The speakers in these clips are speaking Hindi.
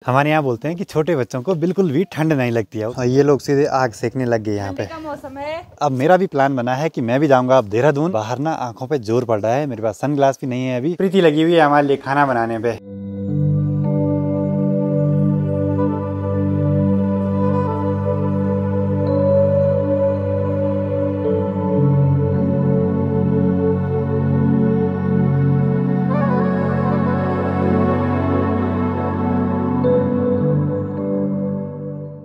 हमारे यहाँ बोलते हैं कि छोटे बच्चों को बिल्कुल भी ठंड नहीं लगती है और ये लोग सीधे आग सेकने लग गए यहाँ पे। का मौसम है। अब मेरा भी प्लान बना है कि मैं भी जाऊंगा अब देहरादून। बाहर ना आंखों पे जोर पड़ रहा है, मेरे पास सनग्लास भी नहीं है। अभी प्रीति लगी हुई है हमारे लिए खाना बनाने पे।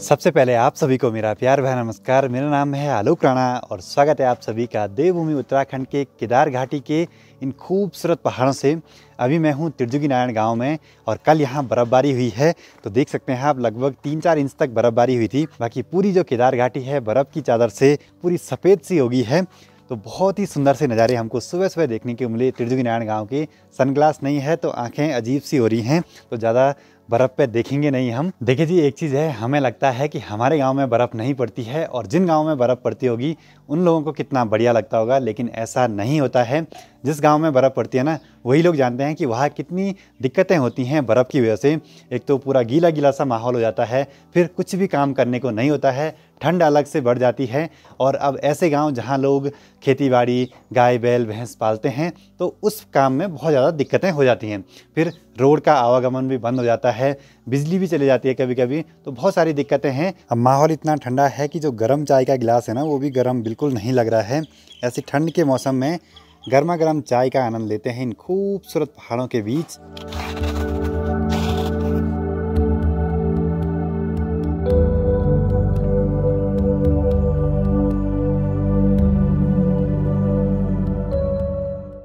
सबसे पहले आप सभी को मेरा प्यार भरा नमस्कार। मेरा नाम है आलोक राणा और स्वागत है आप सभी का देवभूमि उत्तराखंड के केदार घाटी के इन खूबसूरत पहाड़ों से। अभी मैं हूँ त्रिजुगी नारायण गांव में और कल यहाँ बर्फ़बारी हुई है, तो देख सकते हैं आप लगभग 3-4 इंच तक बर्फ़बारी हुई थी। बाकी पूरी जो केदार घाटी है बर्फ़ की चादर से पूरी सफ़ेद सी हो गई है। तो बहुत ही सुंदर से नज़ारे हमको सुबह सुबह देखने को मिले त्रिजुगी नारायण गांव के। सनग्लास नहीं है तो आंखें अजीब सी हो रही हैं, तो ज़्यादा बर्फ़ पे देखेंगे नहीं हम। देखिए जी, एक चीज़ है, हमें लगता है कि हमारे गांव में बर्फ़ नहीं पड़ती है और जिन गांव में बर्फ़ पड़ती होगी उन लोगों को कितना बढ़िया लगता होगा, लेकिन ऐसा नहीं होता है। जिस गांव में बर्फ़ पड़ती है ना, वही लोग जानते हैं कि वहाँ कितनी दिक्कतें होती हैं बर्फ़ की वजह से। एक तो पूरा गीला गीला सा माहौल हो जाता है, फिर कुछ भी काम करने को नहीं होता है, ठंड अलग से बढ़ जाती है। और अब ऐसे गांव जहां लोग खेती बाड़ी गाय बैल भैंस पालते हैं तो उस काम में बहुत ज़्यादा दिक्कतें हो जाती हैं। फिर रोड का आवागमन भी बंद हो जाता है, बिजली भी चली जाती है कभी कभी, तो बहुत सारी दिक्कतें हैं। अब माहौल इतना ठंडा है कि जो गर्म चाय का गिलास है ना, वो भी गर्म बिल्कुल नहीं लग रहा है। ऐसी ठंड के मौसम में गर्मा गर्म चाय का आनंद लेते हैं इन खूबसूरत पहाड़ों के बीच।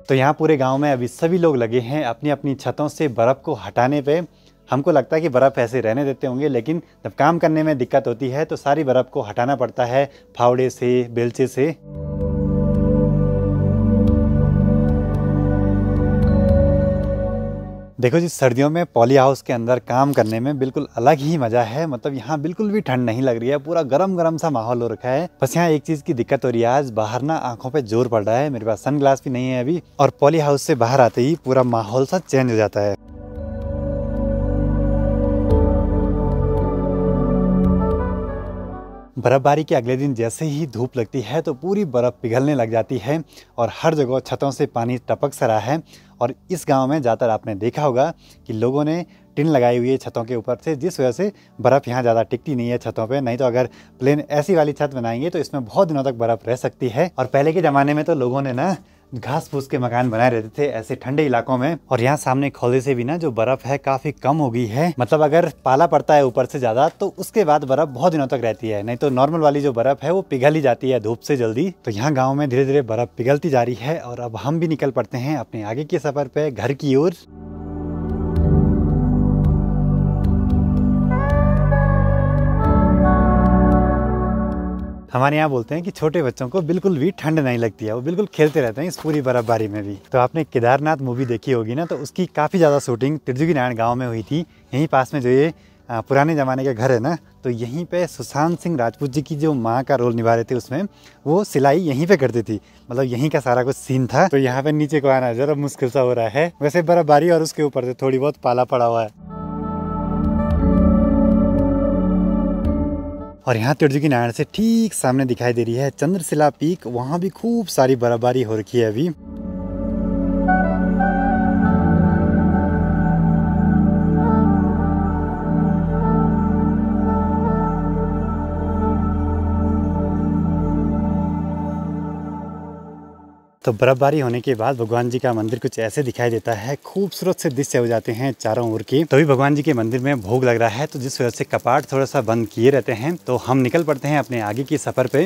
तो यहाँ पूरे गांव में अभी सभी लोग लगे हैं अपनी अपनी छतों से बर्फ़ को हटाने पे। हमको लगता है कि बर्फ़ ऐसे रहने देते होंगे, लेकिन जब काम करने में दिक्कत होती है तो सारी बर्फ़ को हटाना पड़ता है फावड़े से, बेलचे से। देखो जी, सर्दियों में पॉली हाउस के अंदर काम करने में बिल्कुल अलग ही मजा है। मतलब यहाँ बिल्कुल भी ठंड नहीं लग रही है, पूरा गरम गरम सा माहौल हो रखा है। बस यहाँ एक चीज की दिक्कत हो रही है, आज बाहर ना आंखों पे जोर पड़ रहा है, मेरे पास सनग्लास भी नहीं है अभी, और पॉली हाउस से बाहर आते ही पूरा माहौल सा चेंज हो जाता है। बर्फबारी के अगले दिन जैसे ही धूप लगती है तो पूरी बर्फ़ पिघलने लग जाती है और हर जगह छतों से पानी टपक सा रहा है। और इस गांव में ज़्यादातर आपने देखा होगा कि लोगों ने टिन लगाई हुई है छतों के ऊपर से, जिस वजह से बर्फ़ यहाँ ज़्यादा टिकती नहीं है छतों पे। नहीं तो अगर प्लेन ऐसी वाली छत बनाएंगे तो इसमें बहुत दिनों तक बर्फ़ रह सकती है। और पहले के ज़माने में तो लोगों ने ना घास फूस के मकान बनाए रहते थे ऐसे ठंडे इलाकों में। और यहाँ सामने खौले से भी ना जो बर्फ है काफी कम हो गई है। मतलब अगर पाला पड़ता है ऊपर से ज्यादा तो उसके बाद बर्फ बहुत दिनों तक रहती है, नहीं तो नॉर्मल वाली जो बर्फ है वो पिघल ही जाती है धूप से जल्दी। तो यहाँ गाँव में धीरे धीरे बर्फ पिघलती जा रही है और अब हम भी निकल पड़ते हैं अपने आगे के सफर पे घर की ओर। हमारे यहाँ बोलते हैं कि छोटे बच्चों को बिल्कुल भी ठंड नहीं लगती है, वो बिल्कुल खेलते रहते हैं इस पूरी बर्फबारी में भी। तो आपने केदारनाथ मूवी देखी होगी ना, तो उसकी काफ़ी ज़्यादा शूटिंग त्रिजुगी नारायण गांव में हुई थी। यहीं पास में जो ये पुराने ज़माने का घर है ना, तो यहीं पे सुशांत सिंह राजपूत जी की जो माँ का रोल निभा रहे थे उसमें, वो सिलाई यहीं पे करती थी। मतलब यहीं का सारा कुछ सीन था। तो यहाँ पे नीचे को आना जरा मुश्किल सा हो रहा है। वैसे बर्फबारी और उसके ऊपर से थोड़ी बहुत पाला पड़ा हुआ है। और यहाँ त्रिजुगी नारायण से ठीक सामने दिखाई दे रही है चंद्रशिला पीक, वहाँ भी खूब सारी बर्फबारी हो रखी है अभी। तो बर्फबारी होने के बाद भगवान जी का मंदिर कुछ ऐसे दिखाई देता है, खूबसूरत से दृश्य हो जाते हैं चारों ओर के। तभी भगवान जी के मंदिर में भोग लग रहा है, तो जिस वजह से कपाट थोड़ा सा बंद किए रहते हैं। तो हम निकल पड़ते हैं अपने आगे की सफर पे।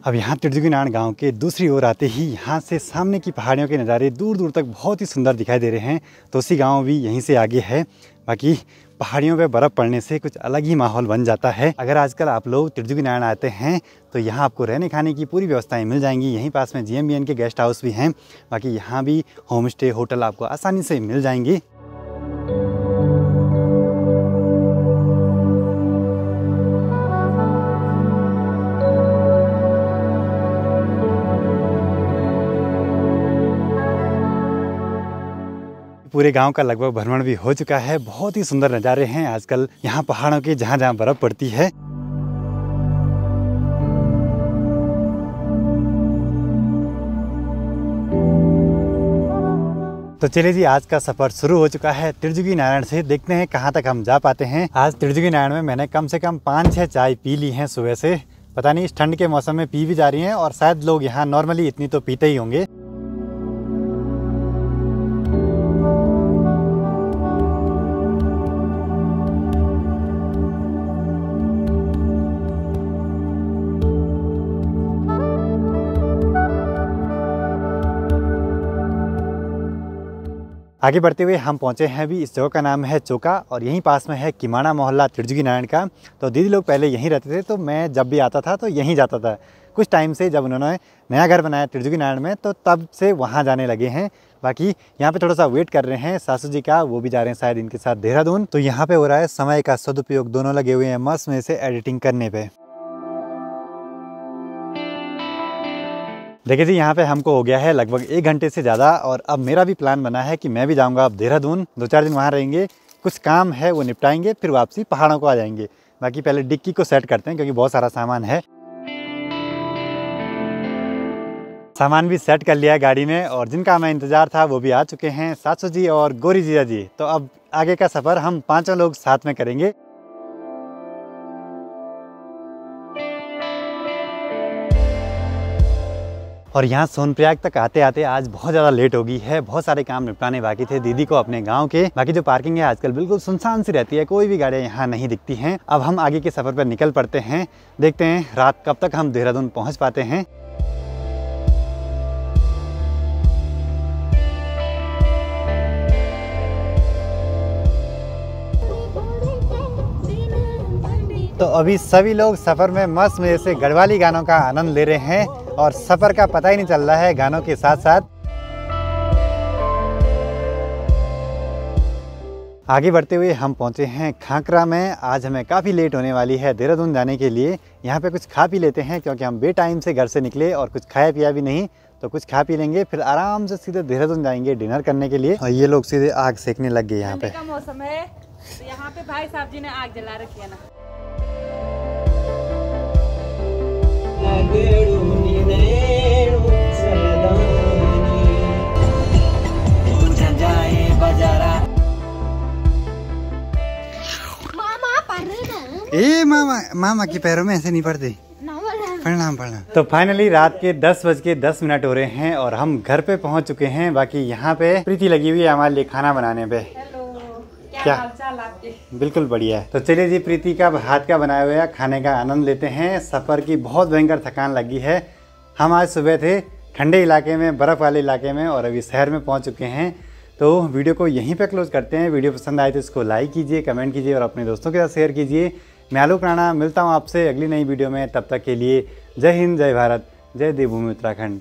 अब यहाँ त्रिजुगी नारायण गांव के दूसरी ओर आते ही यहाँ से सामने की पहाड़ियों के नज़ारे दूर दूर तक बहुत ही सुंदर दिखाई दे रहे हैं। तोसी गांव भी यहीं से आगे है। बाकी पहाड़ियों पे बर्फ़ पड़ने से कुछ अलग ही माहौल बन जाता है। अगर आजकल आप लोग त्रिजुगी नारायण आते हैं तो यहाँ आपको रहने खाने की पूरी व्यवस्थाएं मिल जाएंगी। यहीं पास में GMBN के गेस्ट हाउस भी हैं। बाकी यहाँ भी होम स्टे होटल आपको आसानी से मिल जाएंगे। पूरे गांव का लगभग भ्रमण भी हो चुका है। बहुत ही सुंदर नज़ारे हैं आजकल यहाँ पहाड़ों के, जहाँ जहाँ बर्फ़ पड़ती है। तो चलिए जी, आज का सफ़र शुरू हो चुका है त्रिजुगी नारायण से। देखते हैं कहाँ तक हम जा पाते हैं। आज त्रिजुगी नारायण में मैंने कम से कम 5-6 चाय पी ली हैं सुबह से। पता नहीं इस ठंड के मौसम में पी भी जा रही हैं, और शायद लोग यहाँ नॉर्मली इतनी तो पीते ही होंगे। आगे बढ़ते हुए हम पहुंचे हैं अभी, इस जगह का नाम है चोका, और यहीं पास में है किमाना मोहल्ला त्रिजुगी नारायण का। तो दीदी लोग पहले यहीं रहते थे, तो मैं जब भी आता था तो यहीं जाता था। कुछ टाइम से जब उन्होंने नया घर बनाया त्रिजुगी नारायण में, तो तब से वहाँ जाने लगे हैं। बाकी यहाँ पे थोड़ा सा वेट कर रहे हैं सासू जी का, वो भी जा रहे हैं शायद इनके साथ देहरादून। तो यहाँ पे हो रहा है समय का सदुपयोग, दोनों लगे हुए हैं मस्त में से एडिटिंग करने पे। देखिए जी, यहाँ पे हमको हो गया है लगभग 1 घंटे से ज़्यादा, और अब मेरा भी प्लान बना है कि मैं भी जाऊँगा अब देहरादून। 2-4 दिन वहाँ रहेंगे, कुछ काम है वो निपटाएंगे, फिर वापसी पहाड़ों को आ जाएंगे। बाकी पहले डिक्की को सेट करते हैं, क्योंकि बहुत सारा सामान है। सामान भी सेट कर लिया है गाड़ी में, और जिनका हमें इंतज़ार था वो भी आ चुके हैं, सासू जी और गोरी जीजा जी। तो अब आगे का सफ़र हम 5 लोग साथ में करेंगे। और यहाँ सोनप्रयाग तक आते आते आज बहुत ज़्यादा लेट हो गई है। बहुत सारे काम निपटाने बाकी थे दीदी को अपने गांव के। बाकी जो पार्किंग है आजकल बिल्कुल सुनसान सी रहती है, कोई भी गाड़ियाँ यहाँ नहीं दिखती हैं। अब हम आगे के सफ़र पर निकल पड़ते हैं। देखते हैं रात कब तक हम देहरादून पहुँच पाते हैं। तो अभी सभी लोग सफ़र में मस्त मजे से गढ़वाली गानों का आनंद ले रहे हैं, और सफ़र का पता ही नहीं चल रहा है गानों के साथ साथ। आगे बढ़ते हुए हम पहुंचे हैं खाकरा में। आज हमें काफ़ी लेट होने वाली है देहरादून जाने के लिए। यहाँ पे कुछ खा पी लेते हैं, क्योंकि हम बेटाइम से घर से निकले और कुछ खाया पिया भी नहीं। तो कुछ खा पी लेंगे, फिर आराम से सीधे देहरादून जाएंगे डिनर करने के लिए। और ये लोग सीधे आग सेकने लग गए। यहाँ पे का मौसम है, तो यहाँ पे भाई साहब जी ने आग जला रखी है ना। ए मामा के पैरों में ऐसे नहीं पड़ते। प्रणाम प्रणाम। तो फाइनली रात के 10:10 हो रहे हैं, और हम घर पे पहुंच चुके हैं। बाकी यहाँ पे प्रीति लगी हुई है हमारे लिए खाना बनाने पे। क्या हालचाल आपके? बिल्कुल बढ़िया है। तो चलिए जी, प्रीति का हाथ का बनाया हुआ खाने का आनंद लेते हैं। सफ़र की बहुत भयंकर थकान लगी है। हम आज सुबह थे ठंडे इलाके में, बर्फ़ वाले इलाके में, और अभी शहर में पहुंच चुके हैं। तो वीडियो को यहीं पे क्लोज करते हैं। वीडियो पसंद आए तो इसको लाइक कीजिए, कमेंट कीजिए, और अपने दोस्तों के साथ शेयर कीजिए। मैं आलोक राणा मिलता हूँ आपसे अगली नई वीडियो में। तब तक के लिए जय हिंद, जय भारत, जय देवभूमि उत्तराखंड।